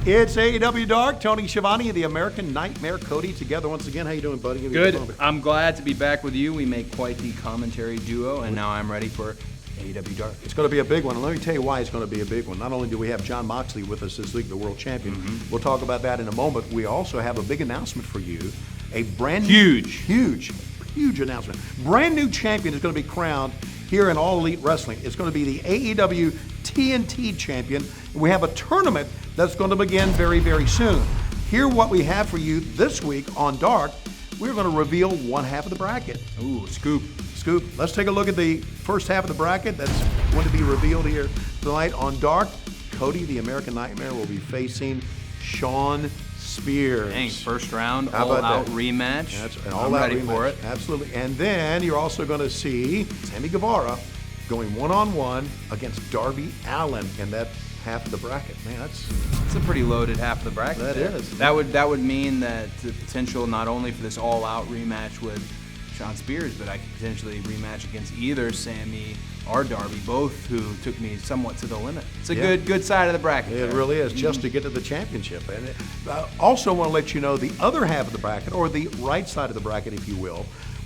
It's AEW Dark. Tony Schiavone, the American Nightmare, Cody, together once again. How you doing, buddy? Good. I'm glad to be back with you. We make quite the commentary duo, and now I'm ready for AEW Dark. It's going to be a big one, and let me tell you why it's going to be a big one. Not only do we have Jon Moxley with us this week, the world champion. We'll talk about that in a moment. We also have a big announcement for you. A brand new, huge announcement. Brand new champion is going to be crowned here in All Elite Wrestling. It's going to be the AEW TNT champion. And we have a tournament that's going to begin very, very soon. Here what we have for you this week on Dark. We're going to reveal one half of the bracket. Ooh, scoop. Let's take a look at the first half of the bracket that's going to be revealed here tonight on Dark. Cody, the American Nightmare, will be facing Shawn Spears. Dang, first round, all-out rematch. That's an all-out ready rematch. for it. Absolutely. And then you're also going to see Sammy Guevara going one-on-one against Darby Allin in that half of the bracket. Man, it's a pretty loaded half of the bracket. That is. That would mean that the potential not only for this all-out rematch with Shawn Spears, but I could potentially rematch against either Sammy or Darby, both who took me somewhat to the limit. It's a good side of the bracket. It really is, just to get to the championship. And also want to let you know the other half of the bracket, or the right side of the bracket, if you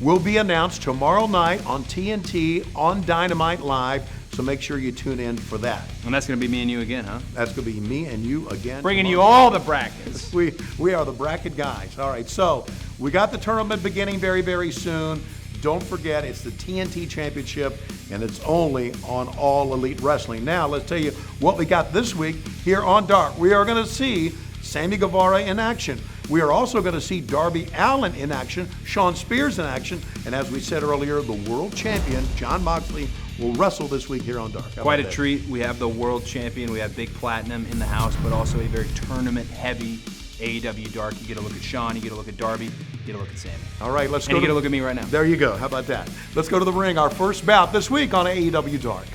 will be announced tomorrow night on TNT on Dynamite Live. So make sure you tune in for that. And that's going to be me and you again, huh? That's going to be me and you again. Bringing you all the brackets. We are the bracket guys. All right, so we got the tournament beginning very, very soon. Don't forget, it's the TNT Championship, and it's only on All Elite Wrestling. Now, let's tell you what we got this week here on Dark. We are going to see Sammy Guevara in action. We are also going to see Darby Allin in action, Shawn Spears in action, and as we said earlier, the world champion, Jon Moxley, will wrestle this week here on Dark. Quite a treat. We have the world champion, we have Big Platinum in the house, but also a very tournament-heavy AEW Dark. You get a look at Shawn, you get a look at Darby, you get a look at Sammy. All right, let's go. And you get a look at me right now. There you go. How about that? Let's go to the ring. Our first bout this week on AEW Dark.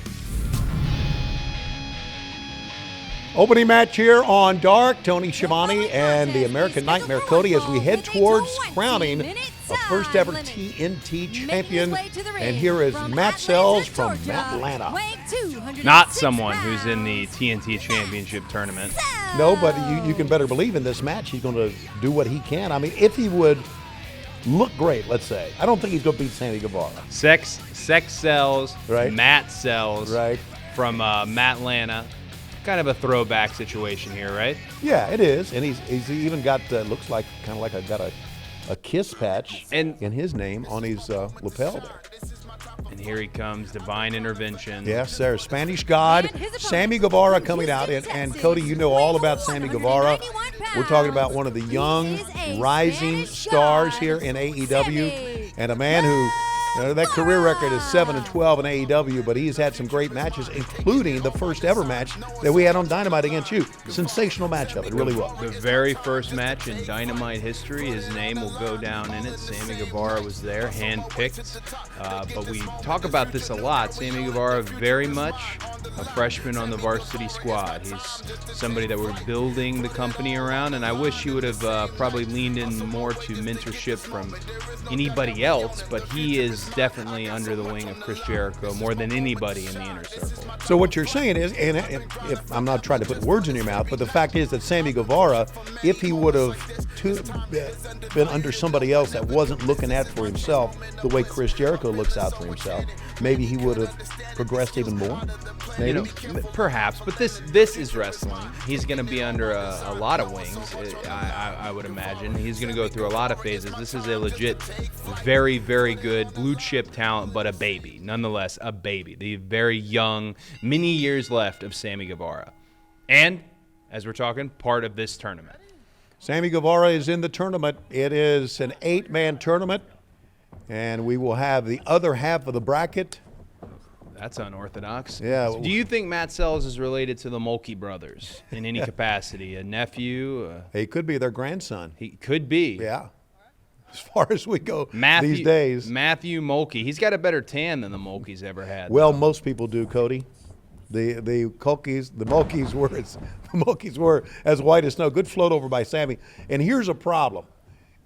Opening match here on Dark, Tony Schiavone and the American Nightmare Cody as we head towards crowning a first ever TNT champion. And here is Matt Sells from Atlanta. Not someone who's in the TNT Championship tournament. No, but you can better believe in this match he's going to do what he can. I mean, if he would look great, let's say. I don't think he's going to beat Sammy Guevara. Sex sells, right? Matt Sells, right? From Atlanta. Kind of a throwback situation here, right? Yeah, it is, and he's even got looks like kind of like got a kiss patch in his name on his lapel there. And here he comes, divine intervention. Yes, there's Spanish God, Sammy Guevara coming out, and Cody, you know all about Sammy Guevara. We're talking about one of the young, rising stars here in AEW, and a man who. That career record is 7-12 in AEW, but he's had some great matches, including the first ever match that we had on Dynamite against you. Sensational matchup, it really was. The very first match in Dynamite history, his name will go down in it. Sammy Guevara was there, handpicked. But we talk about this a lot. Sammy Guevara, very much a freshman on the varsity squad. He's somebody that we're building the company around, and I wish he would have probably leaned in more to mentorship from anybody else, but he is definitely under the wing of Chris Jericho more than anybody in the inner circle. So what you're saying is, and if I'm not trying to put words in your mouth, but the fact is that Sammy Guevara, if he would have been under somebody else that wasn't looking out for himself the way Chris Jericho looks out for himself, maybe he would have progressed even more. Maybe? Perhaps, but this is wrestling. He's going to be under a lot of wings, I would imagine. He's going to go through a lot of phases. This is a legit, very, very good blue chip talent, but a baby. Nonetheless, a baby. The very young, many years left of Sammy Guevara. And, as we're talking, part of this tournament. Sammy Guevara is in the tournament. It is an 8-man tournament, and we will have the other half of the bracket. That's unorthodox. Yeah. Do you think Matt Sells is related to the Mulkey brothers in any capacity? A nephew? He could be their grandson. He could be. Yeah. As far as we go these days. Matthew Mulkey. He's got a better tan than the Mulkeys ever had. Well, most people do, Cody. The Mulkeys were as white as snow. Good float over by Sammy. And here's a problem.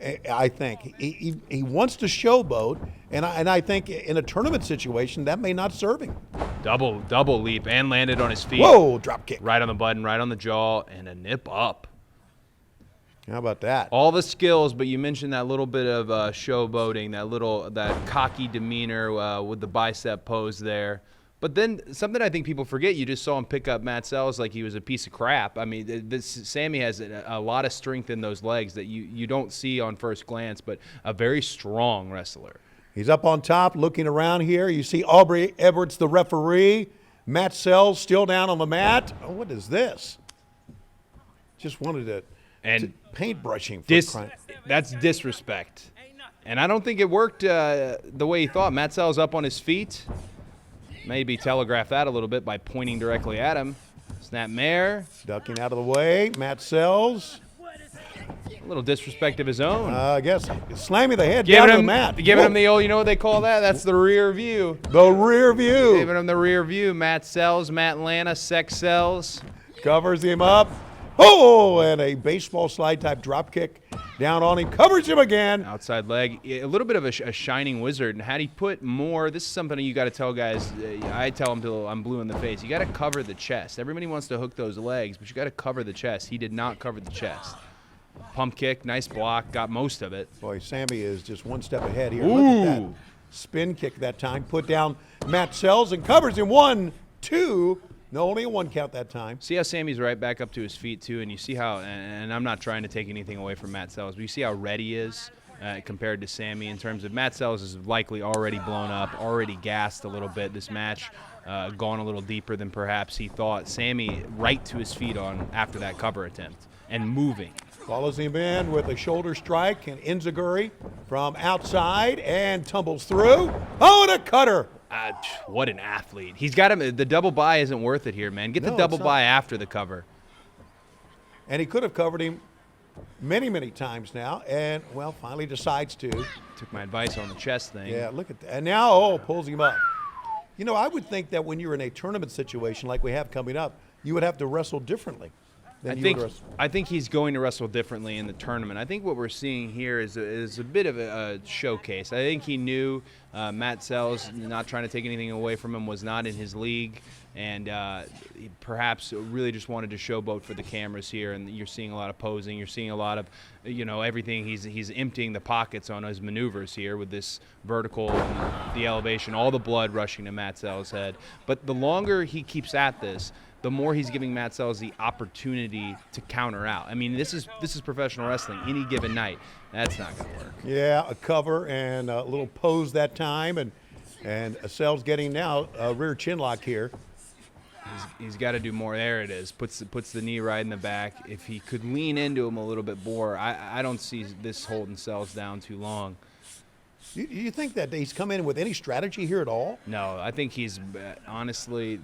I think he wants to showboat, and I think in a tournament situation that may not serve him. Double leap and landed on his feet. Whoa, drop kick. Right on the button, right on the jaw, and a nip up. How about that? All the skills, but you mentioned that little bit of showboating, that cocky demeanor with the bicep pose there. But then something I think people forget, you just saw him pick up Matt Sells like he was a piece of crap. I mean, Sammy has a lot of strength in those legs that you don't see on first glance, but a very strong wrestler. He's up on top looking around here. You see Aubrey Edwards, the referee. Matt Sells still down on the mat. Oh, what is this? Just wanted to paintbrushing. That's disrespect. And I don't think it worked the way he thought. Matt Sells up on his feet. Maybe telegraph that a little bit by pointing directly at him. Snap mare. Ducking out of the way. Matt Sells. A little disrespect of his own. I guess slamming the head down to the mat. Giving him the old, you know what they call that? That's the rear view. The rear view. Giving him the rear view. Matt Sells, Matt Lana, Sex Sells. Covers him up. Oh, and a baseball slide type drop kick down on him. Covers him again. Outside leg. A little bit of a shining wizard. And had he put more, this is something you got to tell guys. I tell them till I'm blue in the face. You got to cover the chest. Everybody wants to hook those legs, but you got to cover the chest. He did not cover the chest. Pump kick, nice block, got most of it. Boy, Sammy is just one step ahead here. Ooh. Look at that spin kick that time. Put down Matt Sells and covers him. 1, 2. No, only a 1 count that time. See how Sammy's right back up to his feet, too, and you see how, and I'm not trying to take anything away from Matt Sells, but you see how red he is compared to Sammy in terms of Matt Sells is likely already blown up, already gassed a little bit. This match gone a little deeper than perhaps he thought. Sammy right to his feet after that cover attempt and moving. Follows him in with a shoulder strike and enziguri from outside and tumbles through. Oh, and a cutter. What an athlete. He's got him. The double buy isn't worth it here, man. Get the double buy after the cover. And he could have covered him many, many times now, and, well, finally decides to. Took my advice on the chest thing. Yeah, look at that. And now, pulls him up. You know, I would think that when you're in a tournament situation like we have coming up, you would have to wrestle differently. I think he's going to wrestle differently in the tournament. I think what we're seeing here is a bit of a showcase. I think he knew Matt Sells, not trying to take anything away from him, was not in his league, and he perhaps really just wanted to showboat for the cameras here. And you're seeing a lot of posing. You're seeing a lot of, everything. He's emptying the pockets on his maneuvers here with this vertical, and the elevation, all the blood rushing to Matt Sells' head. But the longer he keeps at this, the more he's giving Matt Sells the opportunity to counter out. I mean, this is professional wrestling. Any given night, that's not going to work. Yeah, a cover and a little pose that time, and Sells getting now a rear chin lock here. He's got to do more. There it is. Puts the knee right in the back. If he could lean into him a little bit more, I don't see this holding Sells down too long. You think that he's come in with any strategy here at all? No, I think he's honestly.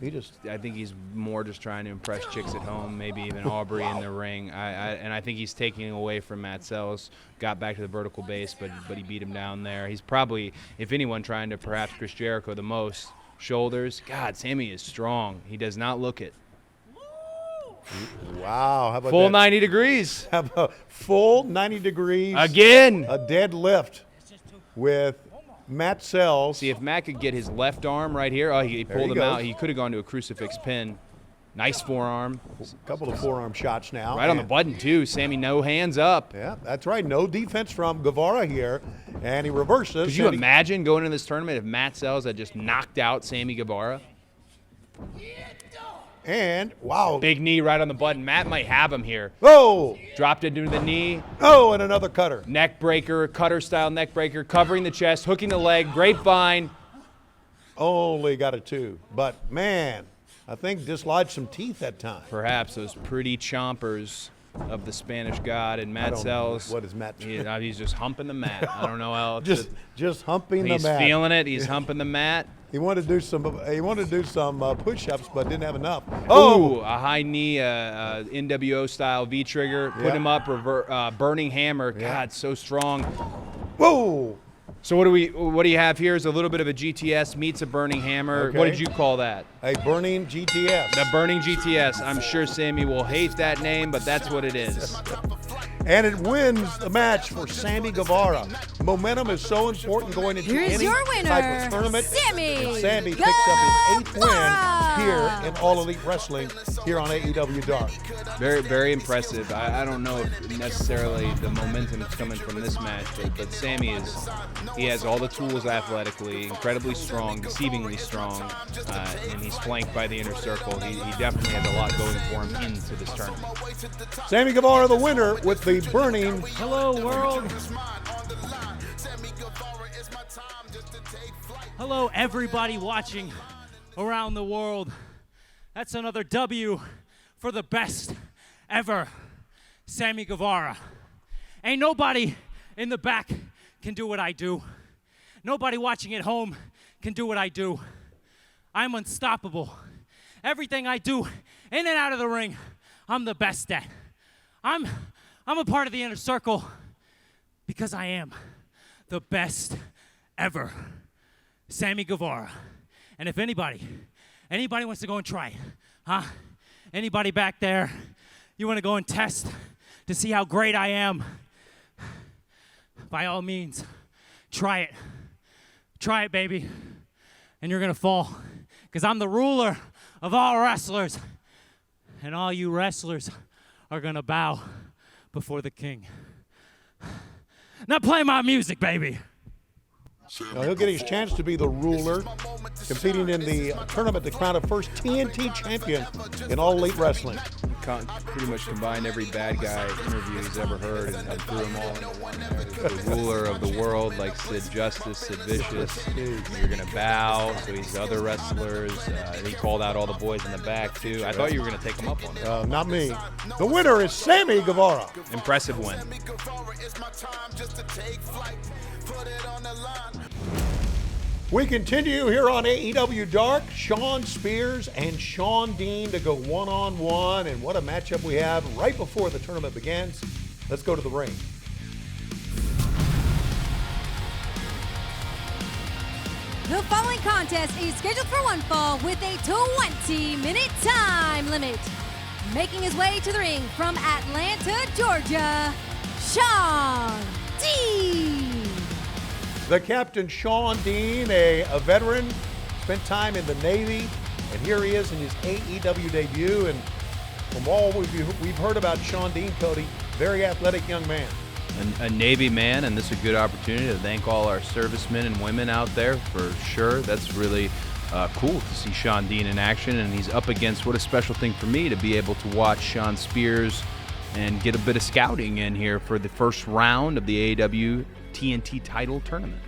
I think he's more just trying to impress chicks at home, maybe even Aubrey in the ring. And I think he's taking away from Matt Sells. Got back to the vertical base, but he beat him down there. He's probably, if anyone, trying to perhaps Chris Jericho the most. Shoulders. God, Sammy is strong. He does not look it. Wow, how about full that? 90 degrees? How about full 90 degrees? Again. A deadlift with Matt Sells. See, if Matt could get his left arm right here, he pulled him out. He could have gone to a crucifix pin. Nice forearm. A couple of forearm shots now. Right on the button, too. Sammy, no hands up. Yeah, that's right. No defense from Guevara here. And he reverses. Could you imagine going into this tournament if Matt Sells had just knocked out Sammy Guevara? And, wow. Big knee right on the button. Matt might have him here. Oh! Dropped it into the knee. Oh, and another cutter. Neck breaker, cutter-style neck breaker, covering the chest, hooking the leg, grapevine. Only got a 2. But, man, I think dislodged some teeth that time. Perhaps those pretty chompers of the Spanish God, and Matt Sells. What is Matt? He's just humping the mat. I don't know how else. Just humping the mat. He's feeling it. He's humping the mat. He wanted to do some. Push-ups, but didn't have enough. Oh, a high knee, NWO style V trigger. Put him up. Burning hammer. God, so strong. Whoa. So what do you have here is a little bit of a GTS meets a burning hammer. Okay. What did you call that? A burning GTS. The burning GTS. I'm sure Sammy will hate that name, but that's what it is. And it wins the match for Sammy Guevara. Momentum is so important going into Here's any your winner, type of tournament. Sammy And Sammy picks up his 8th win here in All Elite Wrestling here on AEW Dark. Very, very impressive. I don't know if necessarily the momentum is coming from this match, but Sammy he has all the tools athletically, incredibly strong, deceivingly strong, and he's flanked by the inner circle. He definitely has a lot going for him into this tournament. Sammy Guevara, the winner, with the burning. Hello, world. Hello, everybody watching around the world. That's another W for the best ever, Sammy Guevara. Ain't nobody in the back can do what I do. Nobody watching at home can do what I do. I'm unstoppable. Everything I do in and out of the ring, I'm the best at. I'm a part of the inner circle because I am the best ever, Sammy Guevara. And if anybody wants to go and try it, huh? Anybody back there, you want to go and test to see how great I am? By all means, try it. Try it, baby. And you're going to fall because I'm the ruler of all wrestlers. And all you wrestlers are going to bow before the king. Now play my music, baby. Now he'll get his chance to be the ruler, competing in the tournament to crown a first TNT champion in All Elite Wrestling. Pretty much combined every bad guy interview he's ever heard and threw them all into one. The ruler of the world, like Sid Justice, Sid Vicious. You're going to bow, so he's other wrestlers. He called out all the boys in the back, too. I thought you were going to take him up on it. Not me. The winner is Sammy Guevara. Impressive win. We continue here on AEW Dark. Shawn Spears and Shawn Dean to go one-on-one. And what a matchup we have right before the tournament begins. Let's go to the ring. The following contest is scheduled for one fall with a 20-minute time limit. Making his way to the ring from Atlanta, Georgia, Shawn Dean. The captain, Shawn Dean, a veteran, spent time in the Navy, and here he is in his AEW debut. And from all we've heard about Shawn Dean, Cody, very athletic young man. A Navy man, and this is a good opportunity to thank all our servicemen and women out there for sure. That's really cool to see Shawn Dean in action, and he's up against what a special thing for me to be able to watch Shawn Spears and get a bit of scouting in here for the first round of the AEW TNT title tournament.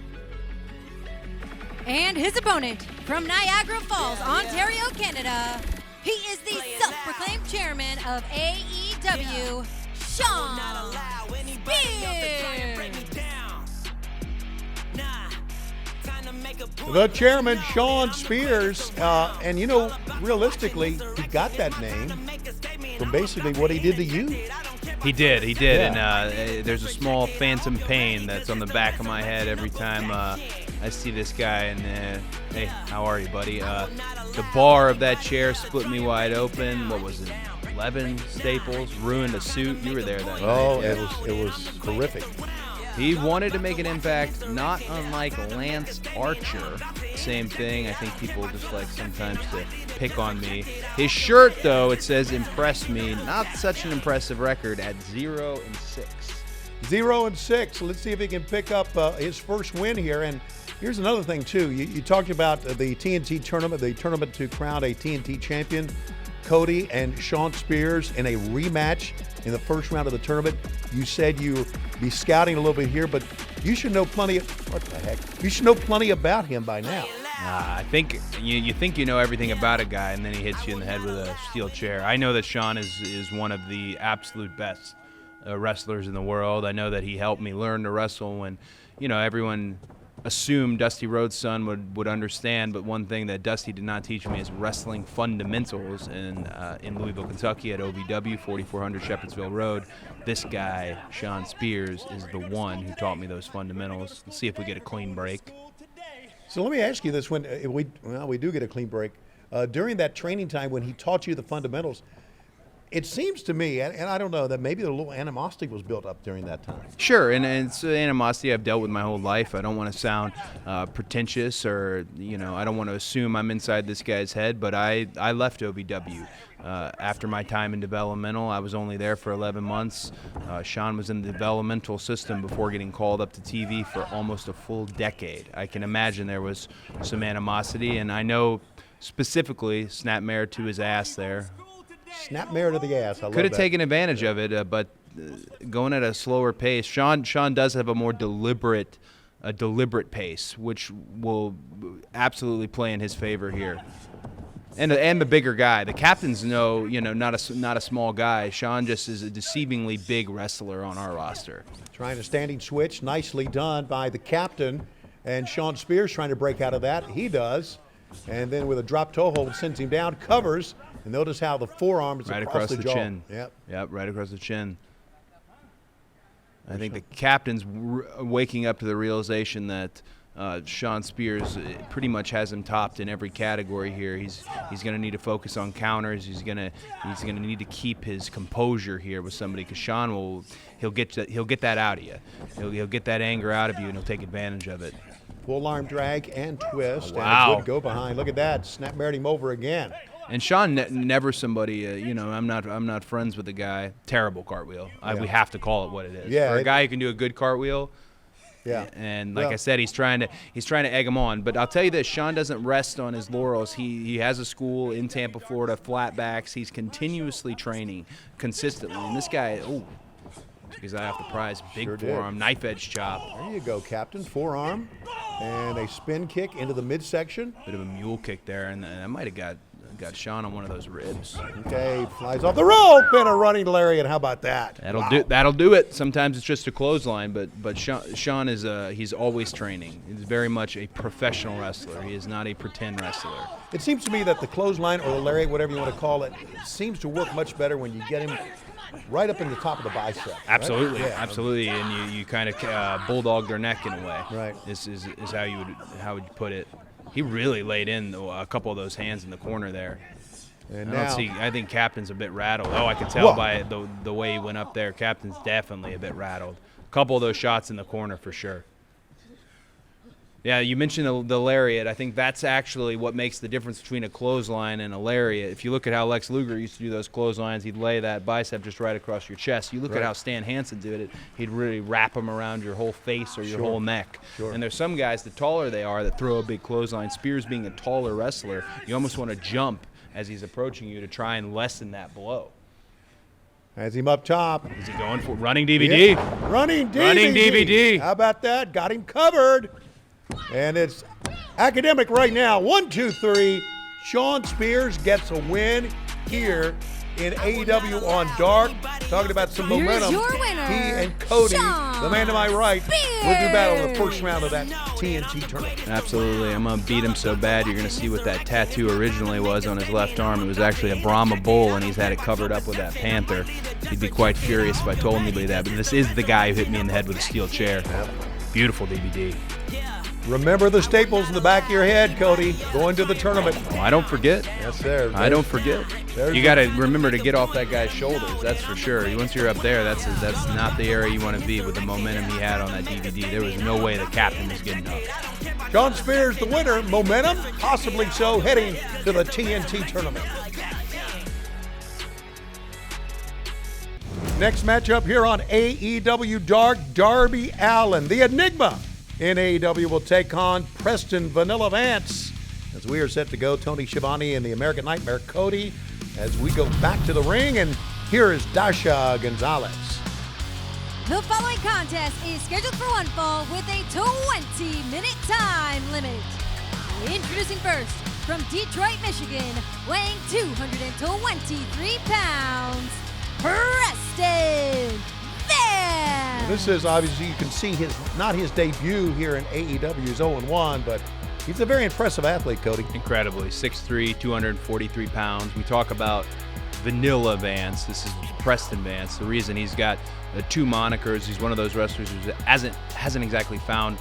And his opponent from Niagara Falls, Ontario, Canada, he is the self-proclaimed chairman of AEW, Shawn Spears. The chairman, Shawn Spears, and you know, realistically, he got that name from basically what he did to you. He did, Yeah. and there's a small phantom pain that's on the back of my head every time I see this guy, and hey, how are you, buddy? The bar of that chair split me wide open. What was it, 11 staples, ruined a suit? You were there that night. Oh, Yeah. it was horrific. He wanted to make an impact, not unlike Lance Archer. Same thing. I think people just like sometimes to pick on me. His shirt, though, it says "impressed me." Not such an impressive record at 0-6. 0-6. Let's see if he can pick up his first win here. And here's another thing, too. You talked about the TNT tournament, the tournament to crown a TNT champion. Cody and Shawn Spears in a rematch in the first round of the tournament. You said you'd be scouting a little bit here, but you should know plenty of, what the heck? You should know plenty about him by now. I think you think you know everything about a guy, and then he hits you in the head with a steel chair. I know that Shawn is one of the absolute best wrestlers in the world. I know that he helped me learn to wrestle when, everyone assumed Dusty Rhodes' son would understand, but one thing that Dusty did not teach me is wrestling fundamentals. And in Louisville, Kentucky, at OVW, 4400 Shepherdsville Road, this guy, Shawn Spears, is the one who taught me those fundamentals. Let's see if we get a clean break. So let me ask you this: when we do get a clean break, during that training time when he taught you the fundamentals, it seems to me, and I don't know, that maybe a little animosity was built up during that time. Sure, and it's animosity I've dealt with my whole life. I don't want to sound pretentious or, I don't want to assume I'm inside this guy's head, but I left OVW. After my time in developmental, I was only there for 11 months. SHAWN was in the developmental system before getting called up to TV for almost a full decade. I can imagine there was some animosity, and I know specifically Snapmare to his ass there. Snapmare to the ass. I love Could have that. taken advantage of it, but going at a slower pace. SHAWN does have a more deliberate pace, which will absolutely play in his favor here. And the bigger guy. The captains know, not a small guy. SHAWN just is a deceivingly big wrestler on our roster. Trying a standing switch, nicely done by the captain. And Shawn Spears trying to break out of that. He does. And then with a drop toe hold, sends him down, covers. And notice how the forearm is Right across the jaw. chin. Yep, right across the chin. I think the captain's waking up to the realization that Shawn Spears pretty much has him topped in every category here. He's going to need to focus on counters. He's going to need to keep his composure here with somebody, because Shawn he'll get that out of you. He'll get that anger out of you, and he'll take advantage of it. Full arm drag and twist. Oh, wow. And a good go behind. Look at that. Snapmared him over again. And SHAWN never somebody, I'm not friends with the guy. Terrible cartwheel. We have to call it what it is. Yeah, For a guy who can do a good cartwheel. Yeah. And like I said, he's trying to egg him on. But I'll tell you this, SHAWN doesn't rest on his laurels. He has a school in Tampa, Florida, flatbacks. He's continuously training consistently. And this guy, because I have the prize, big Sure did. forearm, knife edge chop. There you go, Captain. Forearm. And a spin kick into the midsection. Bit of a mule kick there, and I might have got SHAWN on one of those ribs. Okay, flies off the rope and a running lariat. How about that? That'll do it. Sometimes it's just a clothesline, but SHAWN is he's always training. He's very much a professional wrestler. He is not a pretend wrestler. It seems to me that the clothesline or the lariat, whatever you want to call it, seems to work much better when you get him right up in the top of the bicep. Right? Absolutely, Yeah. absolutely, and you kind of bulldog their neck in a way. Right. Is how would you put it? He really laid in a couple of those hands in the corner there. And I think Captain's a bit rattled. I can tell by the way he went up there. Captain's definitely a bit rattled. A couple of those shots in the corner for sure. Yeah, you mentioned the lariat. I think that's actually what makes the difference between a clothesline and a lariat. If you look at how Lex Luger used to do those clotheslines, he'd lay that bicep just right across your chest. You look at how Stan Hansen did it, he'd really wrap them around your whole face or your whole neck. Sure. And there's some guys, the taller they are, that throw a big clothesline. Spears being a taller wrestler, you almost want to jump as he's approaching you to try and lessen that blow. Has him up top. Is he going for running DVD? Yep. Running DVD. Running DVD. How about that? Got him covered. And it's academic right now. 1, 2, 3. Shawn Spears gets a win here in AEW on Dark. Talking about some Here's momentum. your winner, He and Cody, Shawn the man to my right, will do battle in the Spears. first round of that TNT tournament. Absolutely. I'm going to beat him so bad you're going to see what that tattoo originally was on his left arm. It was actually a Brahma bull, and he's had it covered up with that panther. He'd be quite furious if I told anybody that, but this is the guy who hit me in the head with a steel chair. Beautiful DVD. Remember the staples in the back of your head, Cody, going to the tournament. Oh, I don't forget. Yes, sir. I don't forget. there's You got to remember to get off that guy's shoulders, that's for sure. Once you're up there, that's not the area you want to be with the momentum he had on that DVD. There was no way the captain was getting up. Shawn Spears, the winner. Momentum, possibly so, heading to the TNT tournament. Next matchup here on AEW Dark, Darby Allin, the Enigma in AEW, will take on Preston Vanilla Vance. As we are set to go, Tony Schiavone and the American Nightmare Cody, as we go back to the ring, and here is Dasha Gonzalez. The following contest is scheduled for one fall with a 20-minute time limit. Introducing first, from Detroit, Michigan, weighing 223 pounds, Preston Vance. This is obviously, you can see not his debut here in AEW, he's 0-1, but he's a very impressive athlete, Cody. Incredibly. 6'3", 243 pounds. We talk about Vanilla Vance. This is Preston Vance. The reason he's got two monikers, he's one of those wrestlers who hasn't exactly found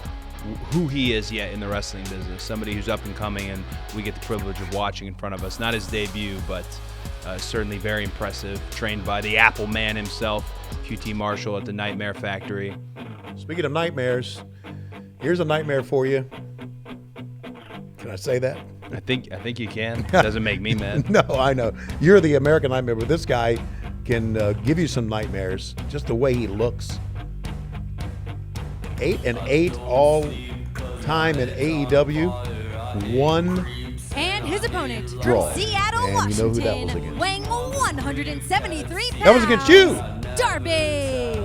who he is yet in the wrestling business. Somebody who's up and coming, and we get the privilege of watching in front of us. Not his debut, but certainly very impressive. Trained by the Apple Man himself, QT Marshall at the Nightmare Factory. Speaking of nightmares, here's a nightmare for you. Can I say that? I think you can. It doesn't make me mad. No, I know. You're the American nightmare, but this guy can give you some nightmares. Just the way he looks. 8-8 all time in AEW. One And his opponent draw. from Seattle, And you know who Washington, that was against. weighing 173 pounds. That was against you. Darby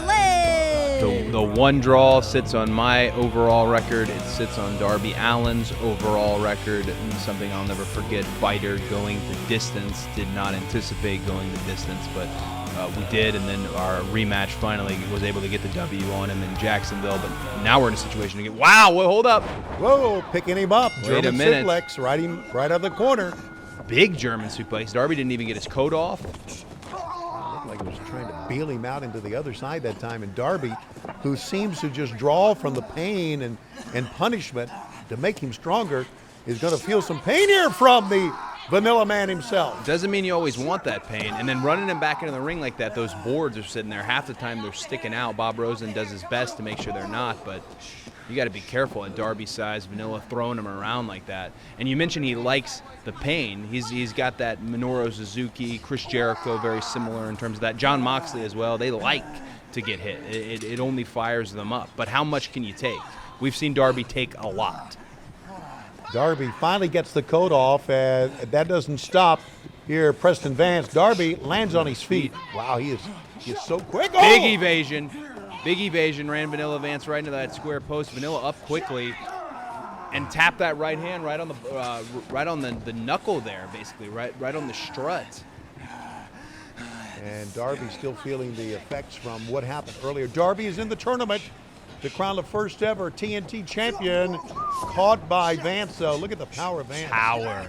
Allin. The one draw sits on my overall record. It sits on Darby Allin's overall record. And something I'll never forget. Fighter going the distance. Did not anticipate going the distance, but we did. And then our rematch finally was able to get the W on him in Jacksonville. But now we're in a situation to get. Wow! Well, hold up. Whoa, picking him up. Wait a German minute. suplex, right out of the corner. Big German suplex. Darby didn't even get his coat off. Looked like he was trying to bail him out into the other side that time. And Darby, who seems to just draw from the pain and punishment to make him stronger, is going to feel some pain here from the Vanilla Man himself. Doesn't mean you always want that pain. And then running him back into the ring like that, those boards are sitting there. Half the time they're sticking out. Bob Rosen does his best to make sure they're not, but you got to be careful at Darby's size. Vanilla throwing him around like that. And you mentioned he likes the pain. He's got that Minoru Suzuki, Chris Jericho, very similar in terms of that. John Moxley as well. They like to get hit. It only fires them up. But how much can you take? We've seen Darby take a lot. Darby finally gets the coat off, and that doesn't stop here. Preston Vance. Darby lands on his feet. Wow, he is so quick. Oh! Big evasion. Big evasion. Ran Vanilla Vance right into that square post. Vanilla up quickly and tapped that right hand right on the knuckle there, basically, right on the strut. And Darby still feeling the effects from what happened earlier. Darby is in the tournament to crown the first ever TNT champion, caught by Vance. Look at the power of Vance. Power.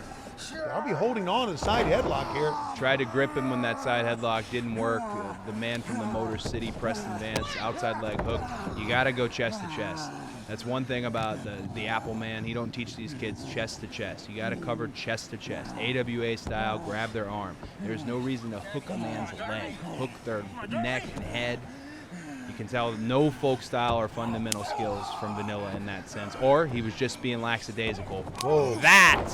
Darby holding on to the side headlock here. Tried to grip him when that side headlock didn't work. The man from the Motor City, Preston Vance, outside leg hook. You got to go chest to chest. That's one thing about the Apple Man. He don't teach these kids chest to chest. You got to cover chest to chest. AWA style, grab their arm. There's no reason to hook a man's leg. Hook their neck and head. You can tell no folk style or fundamental skills from Vanilla in that sense. Or he was just being lackadaisical. Whoa. That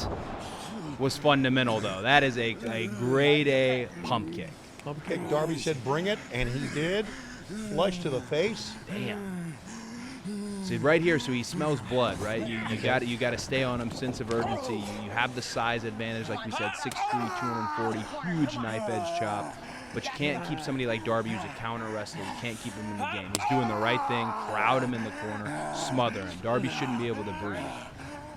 was fundamental, though. That is a grade A pump kick. Pump kick. Darby said, "Bring it," and he did. Flush to the face. Damn. See, right here, so he smells blood, right? You got to stay on him, sense of urgency. You have the size advantage, like we said, 6'3", 240, huge knife edge chop. But you can't keep somebody like Darby, who's a counter wrestler. You can't keep him in the game. He's doing the right thing, crowd him in the corner, smother him. Darby shouldn't be able to breathe.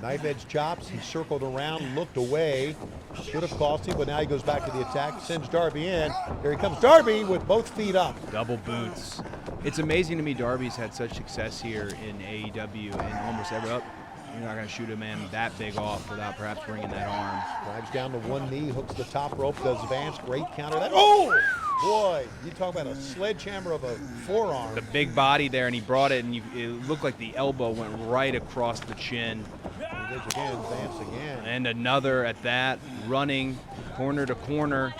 Knife edge chops. He circled around, looked away. Should have cost him, but now he goes back to the attack, sends Darby in. Here he comes, Darby with both feet up. Double boots. It's amazing to me Darby's had such success here in AEW and almost every up. You're not going to shoot a man that big off without perhaps bringing that arm. Drives down to one knee, hooks the top rope, does Vance. Great counter. That. Oh, boy. You talk about a sledgehammer of a forearm. The big body there, and he brought it, and it looked like the elbow went right across the chin. He goes again, Vance again. And another at that, running corner to corner.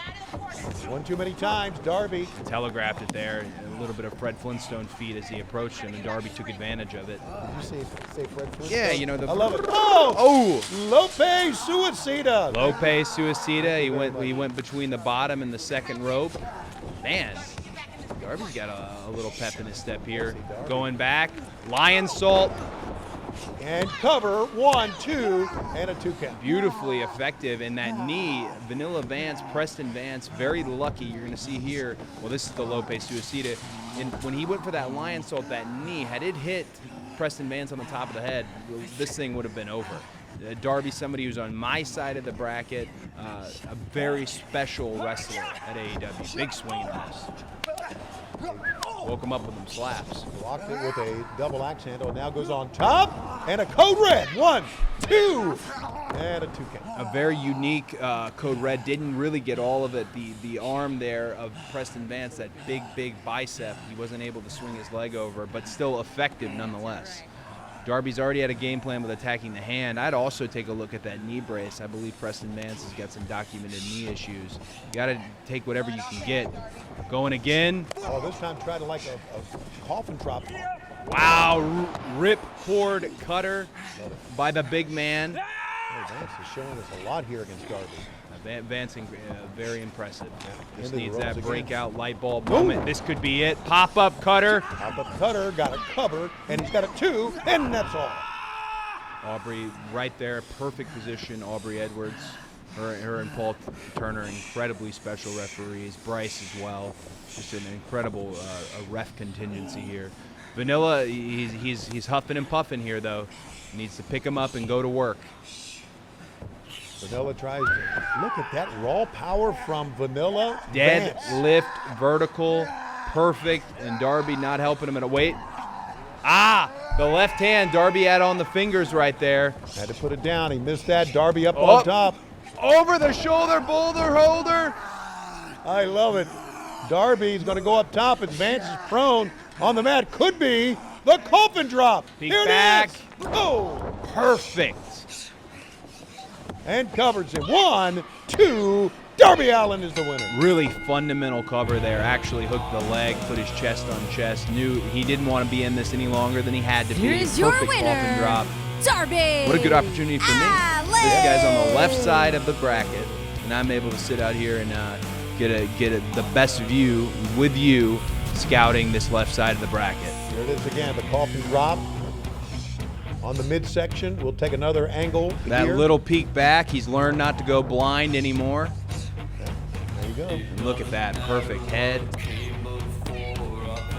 One too many times, Darby. Telegraphed it there. A little bit of Fred Flintstone feet as he approached him, and Darby took advantage of it. Did you say Fred Flintstone? Yeah, you know the. I love it. Oh! Lope Suicida. Lope Suicida. He went between the bottom and the second rope. Man, Darby's got a little pep in his step here. Going back, lion salt. And cover, 1, 2, and a 2 count. Beautifully effective, and that knee, Vanilla Vance, Preston Vance, very lucky. You're going to see here, well, this is the Lope Suicida. And when he went for that lion salt, that knee, had it hit Preston Vance on the top of the head, this thing would have been over. Darby, somebody who's on my side of the bracket, a very special wrestler at AEW. Big swing and miss. Woke him up with them slaps. Blocked it with a double axe handle. Now goes on top. And a code red. 1, 2, and a 2 count. A very unique code red. Didn't really get all of it. The arm there of Preston Vance, that big bicep, he wasn't able to swing his leg over, but still effective nonetheless. Darby's already had a game plan with attacking the hand. I'd also take a look at that knee brace. I believe Preston Vance has got some documented knee issues. You got to take whatever you can get. Going again. Oh, this time try to like a coffin drop. Wow, rip cord cutter by the big man. Oh, Vance is showing us a lot here against Darby. Vance, very impressive. Just Into the needs ropes that again. breakout light bulb moment. This could be it. Pop-up cutter. Pop-up cutter, got it covered, and he's got it too, and that's all. Aubrey right there, perfect position. Aubrey Edwards, her and Paul Turner, incredibly special referees. Bryce as well, just an incredible ref contingency here. Vanilla, he's huffing and puffing here though. Needs to pick him up and go to work. Vanilla tries to, look at that raw power from Vanilla. Dead Vance. lift, vertical, perfect, and Darby not helping him at a weight. The left hand, Darby had on the fingers right there. Had to put it down. He missed that. Darby up on top. Over the shoulder, boulder holder. I love it. Darby's going to go up top as Vance is prone on the mat. Could be the coffin drop. Peek Here back. it is. Oh, Perfect. and covers him. 1, 2. Darby Allin is the winner. Really fundamental cover there. Actually hooked the leg, put his chest on chest. Knew he didn't want to be in this any longer than he had to be. Here is your Perfect winner, coffin drop. Darby. What a good opportunity for me. Allin. This guy's on the left side of the bracket, and I'm able to sit out here and get the best view with you scouting this left side of the bracket. Here it is again, the coffin drop on the midsection. We'll take another angle That here. little peek back, he's learned not to go blind anymore. There you go. And look at that, perfect head.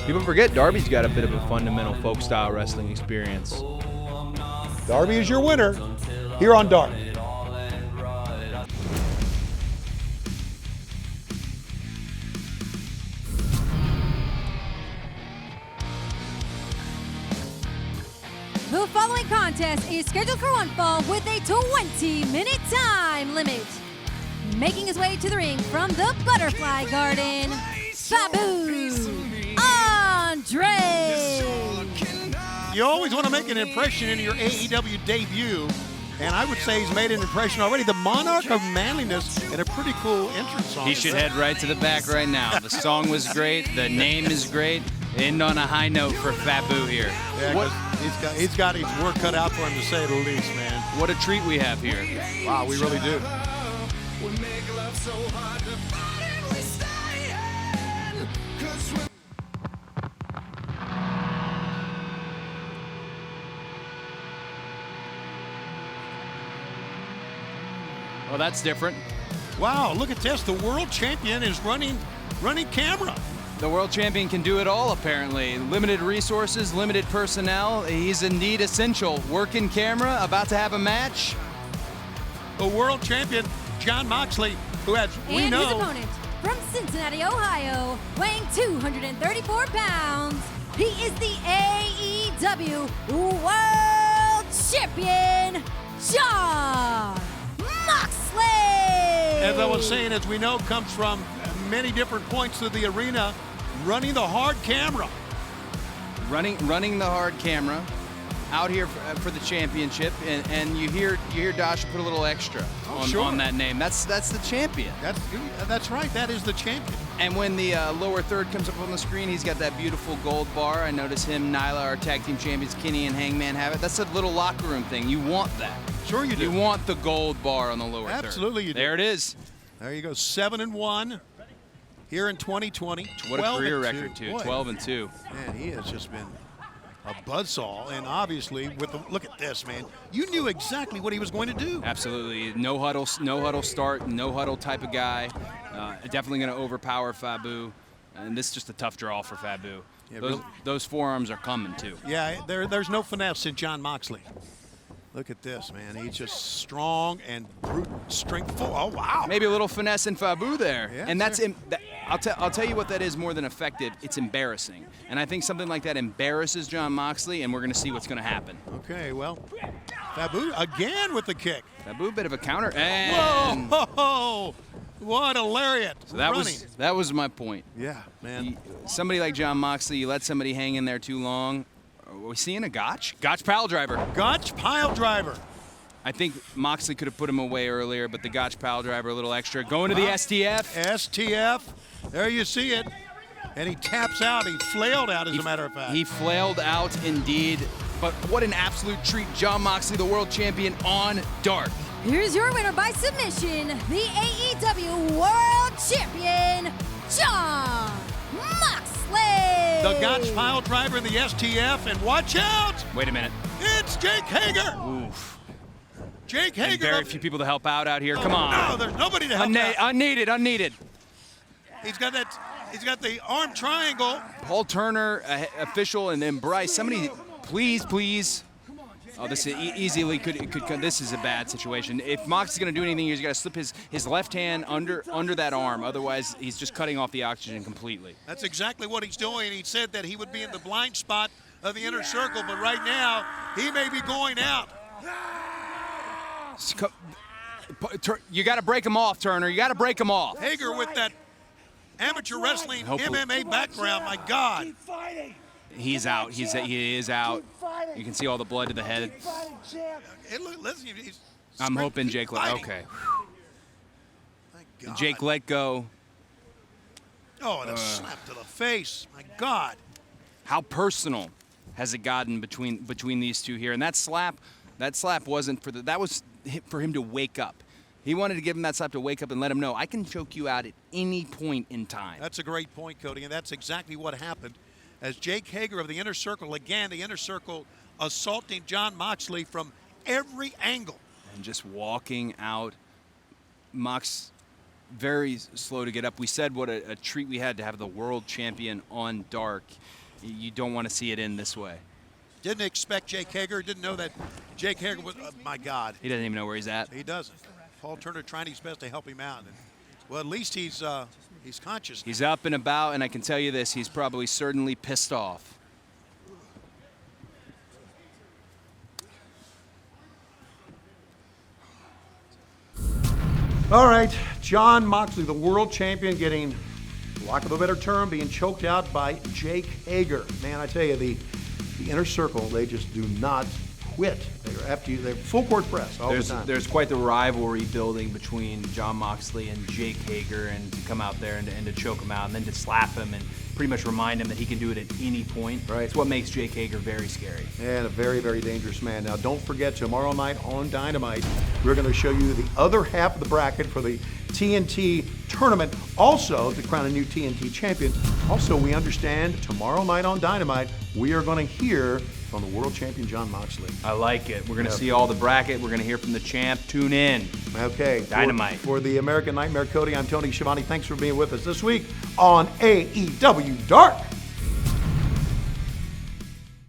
People forget Darby's got a bit of a fundamental folk style wrestling experience. Darby is your winner here on Dark. The following contest is scheduled for one fall with a 20-minute time limit. Making his way to the ring from the Butterfly Garden, Sabu Andre. You always want to make an impression in your AEW debut, and I would say he's made an impression already. The Monarch of Manliness and a pretty cool entrance song. He should head right to the back right now. The song was great. The name is great. End on a high note for Fabu here. Yeah, What- 'cause he's got his work cut out for him, to say the least, man. What a treat we have here. Wow, we really do. Well, that's different. Wow, look at this. The world champion is running camera. The world champion can do it all, apparently. Limited resources, limited personnel. He's indeed essential. Working camera, about to have a match. The world champion, Jon Moxley, who, as we And his know, opponent from Cincinnati, Ohio, weighing 234 pounds, he is the AEW World Champion, Jon Moxley. as I was saying, as we know, comes from many different points of the arena, running the hard camera. Running the hard camera. Out here for the championship, and you hear Dasha put a little extra on that name. That's the champion. That's right. That is the champion. And when the lower third comes up on the screen, he's got that beautiful gold bar. I notice him, Nyla, our tag team champions, Kenny and Hangman have it. That's a little locker room thing. You want that. Sure you do. You want the gold bar on the lower third. Absolutely you do. There it is. There you go. 7-1 here in 2020. What a career 12-2. record, too. Boy, 12-2. Man, he has just been a buzzsaw, and obviously with the look at this, man. You knew exactly what he was going to do. Absolutely. No huddle start, no huddle type of guy. Definitely going to overpower Fabu. And this is just a tough draw for Fabu. Yeah, Those forearms are coming, too. Yeah, there's no finesse in Jon Moxley. Look at this, man. He's just strong and brute, strengthful. Oh, wow. Maybe a little finesse in Fabu there. Yeah, And that's sure. I'll tell you what that is more than effective. It's embarrassing. And I think something like that embarrasses Jon Moxley, and we're going to see what's going to happen. Okay, well, Fabu again with the kick. Fabu, bit of a counter. And Whoa! What a lariat. so that running. was my point. Yeah, man. Somebody like Jon Moxley, you let somebody hang in there too long, Are we seeing a Gotch? Gotch pile driver. Gotch pile driver. I think Moxley could have put him away earlier, but the Gotch pile driver a little extra. Going to the STF. STF. There you see it. And he taps out. He flailed out, as a matter of fact. He flailed out indeed. But what an absolute treat. Jon Moxley, the world champion on Dark. Here's your winner by submission, the AEW World Champion, Jon Moxley. The Gotch pile driver in the STF, and watch out! Wait a minute. It's Jake Hager. Oof. Jake And Hager. very few people to help out here. Come on. No, there's nobody to help out. Unneeded. He's got the arm triangle. Paul Turner, official, and then Bryce. Somebody, please. Oh, this is easily could. This is a bad situation. If Mox is going to do anything, he's got to slip his left hand under that arm. Otherwise, he's just cutting off the oxygen completely. That's exactly what he's doing. He said that he would be in the blind spot of the inner circle, but right now he may be going out. You got to break him off, Turner. You got to break him off. Hager with that amateur wrestling MMA background. My God. He's out. He is out. You can see all the blood to the head. I'm hoping Jake let okay. Jake let go. Oh, and a slap to the face. My God. How personal has it gotten between these two here? And that slap wasn't for that was for him to wake up. He wanted to give him that slap to wake up and let him know, I can choke you out at any point in time. That's a great point, Cody, and that's exactly what happened. As Jake Hager of the Inner Circle, again, the Inner Circle assaulting Jon Moxley from every angle. And just walking out. Mox very slow to get up. We said what a treat we had to have the world champion on Dark. You don't want to see it end this way. Didn't expect Jake Hager. Didn't know that Jake Hager was, my God. He doesn't even know where he's at. He doesn't. Paul Turner trying his best to help him out. And, well, at least he's conscious. He's up and about, and I can tell you this, he's probably certainly pissed off. All right, Jon Moxley, the world champion, getting, lack of a better term, being choked out by Jake Hager. Man, I tell you, the Inner Circle, they just do not quit. They're after you. They're full court press all the time. There's quite the rivalry building between Jon Moxley and Jake Hager, and to come out there and to choke him out and then to slap him and pretty much remind him that he can do it at any point. Right. It's what makes Jake Hager very scary. And a very, very dangerous man. Now, don't forget, tomorrow night on Dynamite, we're going to show you the other half of the bracket for the TNT tournament. Also, to crown a new TNT champion. Also, we understand tomorrow night on Dynamite, we are going to hear from the world champion, Jon Moxley. I like it. We're going to see all the bracket. We're going to hear from the champ. Tune in. Okay. Dynamite. For the American Nightmare, Cody, I'm Tony Schiavone. Thanks for being with us this week on AEW Dark.